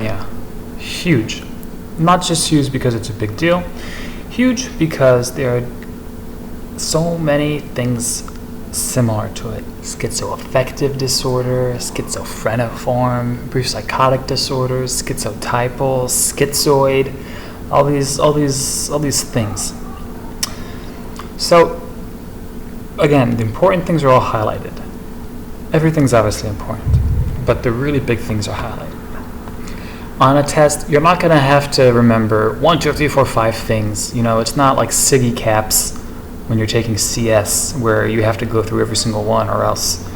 schizophrenia. Huge. Not just huge because it's a big deal, huge because there are so many things similar to it. Schizoaffective disorder, schizophreniform, brief psychotic disorders, schizotypal, schizoid, all these things. So again, the important things are all highlighted. Everything's obviously important, but the really big things are highlighted. On a test, you're not going to have to remember 1, 2, 3, 4, 5 things. It's not like SIGI caps when you're taking CS, where you have to go through every single one, or else,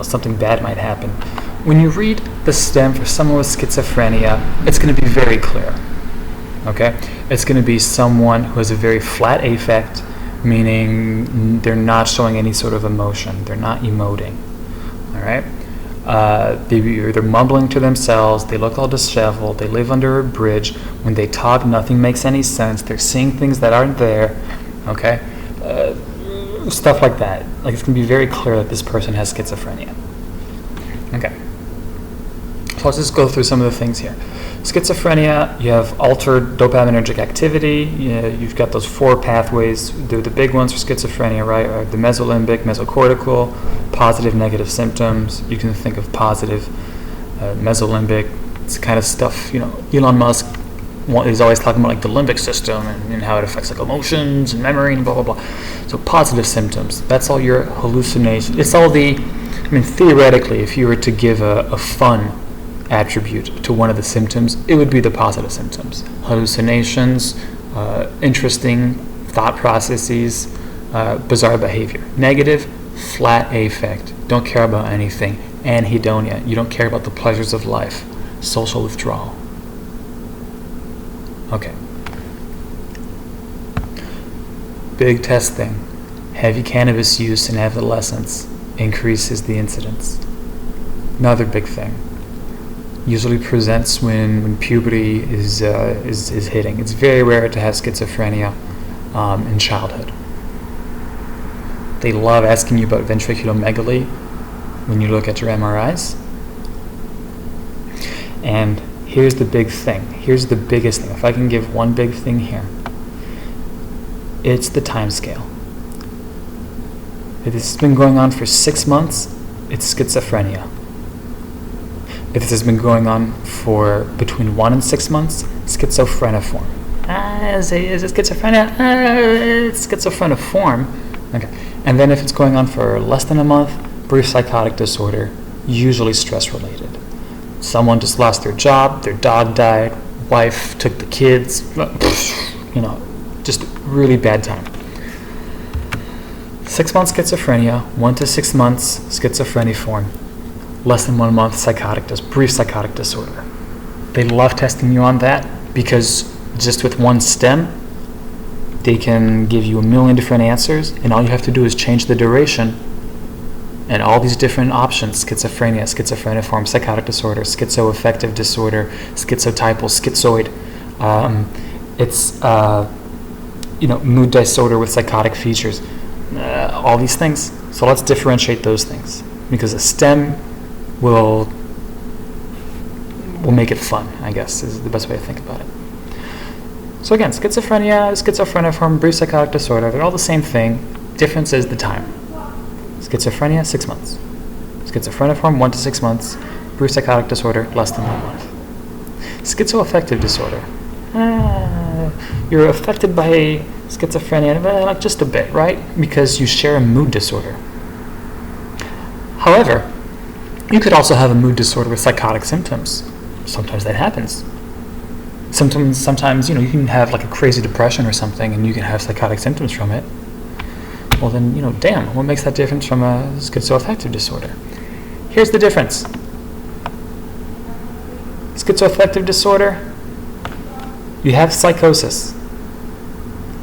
something bad might happen. When you read the STEM for someone with schizophrenia, it's going to be very clear. Okay? It's going to be someone who has a very flat affect, meaning they're not showing any sort of emotion. They're not emoting. All right? They're mumbling to themselves. They look all disheveled. They live under a bridge. When they talk, nothing makes any sense. They're seeing things that aren't there. Okay? Stuff like that. Like, it's going to be very clear that this person has schizophrenia. Okay. So let's just go through some of the things here. Schizophrenia, you have altered dopaminergic activity. You've got those 4 pathways. They're the big ones for schizophrenia, right? The mesolimbic, mesocortical, positive, negative symptoms. You can think of positive, mesolimbic. It's kind of stuff, Elon Musk is always talking about like the limbic system and how it affects like emotions and memory and blah, blah, blah. So positive symptoms, that's all your hallucinations. It's all theoretically, if you were to give a fun attribute to one of the symptoms, it would be the positive symptoms. Hallucinations, interesting thought processes, bizarre behavior. Negative, flat affect, don't care about anything. Anhedonia, you don't care about the pleasures of life. Social withdrawal. Okay. Big test thing. Heavy cannabis use in adolescence increases the incidence. Another big thing. Usually presents when puberty is hitting. It's very rare to have schizophrenia in childhood. They love asking you about ventricular megali when you look at your MRIs. And here's the big thing. Here's the biggest thing. If I can give one big thing here, it's the time scale. If this has been going on for 6 months, it's schizophrenia. If this has been going on for between 1 and 6 months, schizophreniform. Is it schizophrenia? It's schizophreniform. Okay. And then if it's going on for less than a month, brief psychotic disorder, usually stress-related. Someone just lost their job, their dog died, wife took the kids, just really bad time. 6 months schizophrenia, 1 to 6 months schizophreniform, less than 1 month brief psychotic disorder. They love testing you on that because just with one stem, they can give you a million different answers, and all you have to do is change the duration. And all these different options: schizophrenia, schizophreniform, psychotic disorder, schizoaffective disorder, schizotypal, schizoid. It's mood disorder with psychotic features. All these things. So let's differentiate those things, because a STEM will make it fun, I guess, is the best way to think about it. So again, schizophrenia, schizophreniform, brief psychotic disorder, they're all the same thing. Difference is the time. Schizophrenia, 6 months. Schizophreniform, 1 to 6 months. Brief psychotic disorder, less than 1 month. Schizoaffective disorder. You're affected by schizophrenia, like just a bit, right? Because you share a mood disorder. However, you could also have a mood disorder with psychotic symptoms. Sometimes that happens. Sometimes you can have like a crazy depression or something, and you can have psychotic symptoms from it. Well then, damn, what makes that different from a schizoaffective disorder? Here's the difference. Schizoaffective disorder, you have psychosis.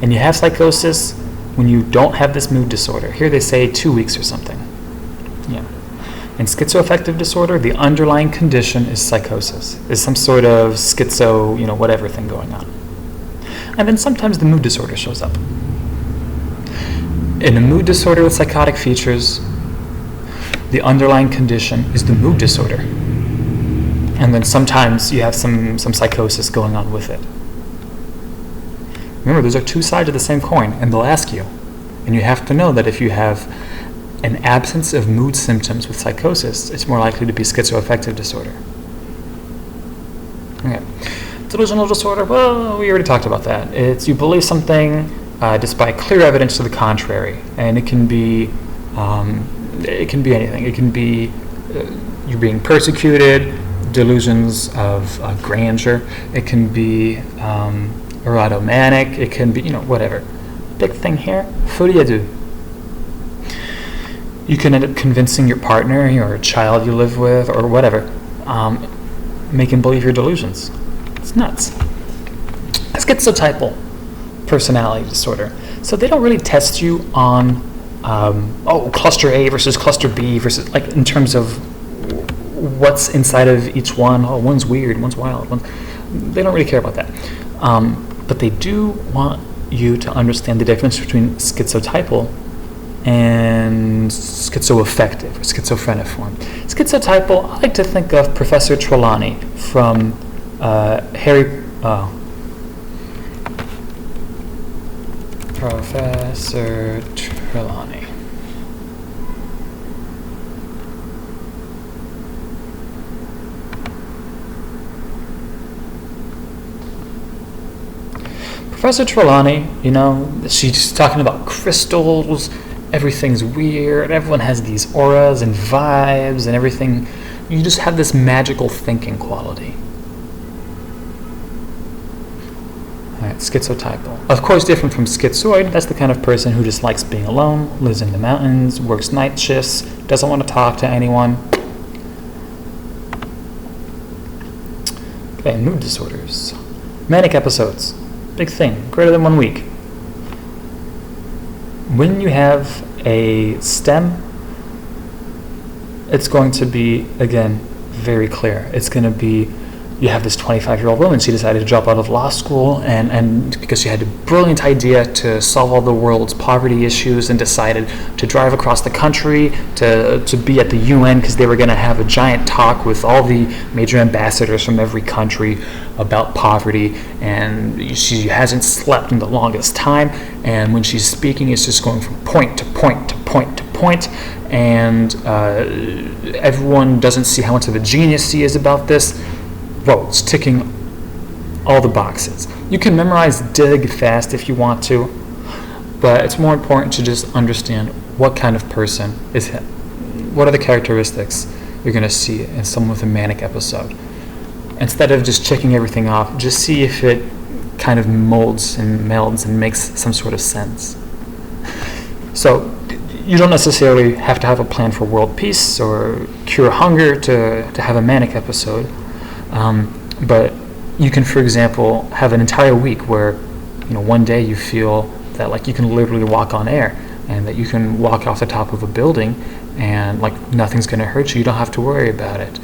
And you have psychosis when you don't have this mood disorder. Here they say 2 weeks or something. Yeah. In schizoaffective disorder, the underlying condition is psychosis, is some sort of schizo, whatever thing going on. And then sometimes the mood disorder shows up. In a mood disorder with psychotic features, the underlying condition is the mood disorder. And then sometimes you have some psychosis going on with it. Remember, those are two sides of the same coin, and they'll ask you. And you have to know that if you have an absence of mood symptoms with psychosis, it's more likely to be schizoaffective disorder. Okay. Delusional disorder, well, we already talked about that. It's you believe something despite clear evidence to the contrary, and it can be anything. It can be you're being persecuted, delusions of grandeur. It can be erotomanic. It can be whatever. Big thing here, folie à deux. You can end up convincing your partner or a child you live with or whatever, make him believe your delusions. It's nuts. Schizotypal personality disorder. So they don't really test you on cluster A versus cluster B versus in terms of what's inside of each one. Oh, one's weird, one's wild. They don't really care about that. But they do want you to understand the difference between schizotypal and schizoaffective, or schizophreniform. Schizotypal, I like to think of Professor Trelawney from Professor Trelawney. Professor Trelawney, she's talking about crystals, everything's weird, everyone has these auras and vibes and everything. You just have this magical thinking quality. Alright, schizotypal. Of course, different from schizoid, that's the kind of person who just likes being alone, lives in the mountains, works night shifts, doesn't want to talk to anyone. Okay, mood disorders. Manic episodes. Big thing, greater than 1 week. When you have a stem, it's going to be, again, very clear. It's going to be, you have this 25-year-old woman, she decided to drop out of law school and because she had a brilliant idea to solve all the world's poverty issues and decided to drive across the country to be at the UN because they were going to have a giant talk with all the major ambassadors from every country about poverty, and she hasn't slept in the longest time, and when she's speaking it's just going from point to point to point to point, and everyone doesn't see how much of a genius she is about this. Whoa, it's ticking all the boxes. You can memorize dig fast if you want to, but it's more important to just understand what kind of person is him. What are the characteristics you're going to see in someone with a manic episode? Instead of just checking everything off, just see if it kind of molds and melds and makes some sort of sense. So you don't necessarily have to have a plan for world peace or cure hunger to have a manic episode. But you can, for example, have an entire week where, one day you feel that you can literally walk on air and that you can walk off the top of a building and nothing's going to hurt you. You don't have to worry about it.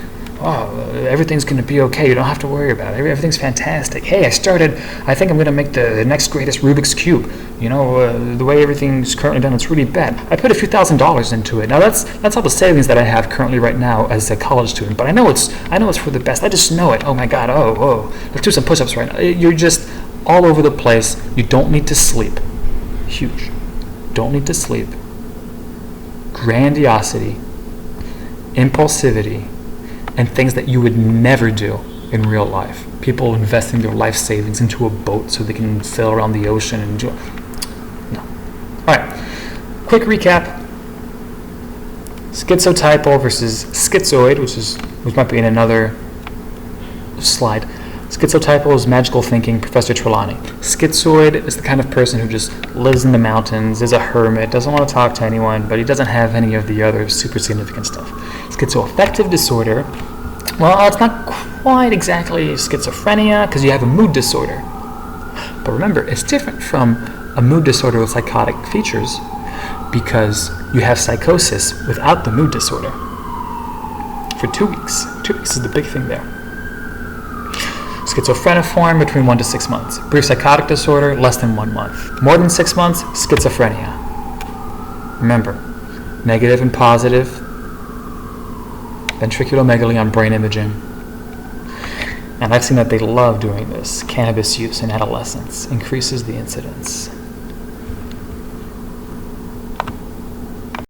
Oh, everything's going to be okay. You don't have to worry about it. Everything's fantastic. Hey, I think I'm going to make the next greatest Rubik's Cube. The way everything's currently done, it's really bad. I put a few $1,000s into it. Now that's all the savings that I have currently right now as a college student. But I know it's for the best. I just know it. Oh my God. Oh. Let's do some push-ups right now. You're just all over the place. You don't need to sleep. Huge. Don't need to sleep. Grandiosity, impulsivity, and things that you would never do in real life. People investing their life savings into a boat so they can sail around the ocean and enjoy. No. All right. Quick recap. Schizotypal versus schizoid, which might be in another slide. Schizotypal is magical thinking, Professor Trelawney. Schizoid is the kind of person who just lives in the mountains, is a hermit, doesn't want to talk to anyone, but he doesn't have any of the other super significant stuff. Schizoaffective disorder, well, it's not quite exactly schizophrenia because you have a mood disorder. But remember, it's different from a mood disorder with psychotic features because you have psychosis without the mood disorder for 2 weeks. 2 weeks is the big thing there. Schizophreniform between 1 to 6 months. Brief psychotic disorder, less than 1 month. More than 6 months, schizophrenia. Remember, negative and positive, ventricular megali on brain imaging. And I've seen that they love doing this. Cannabis use in adolescents increases the incidence.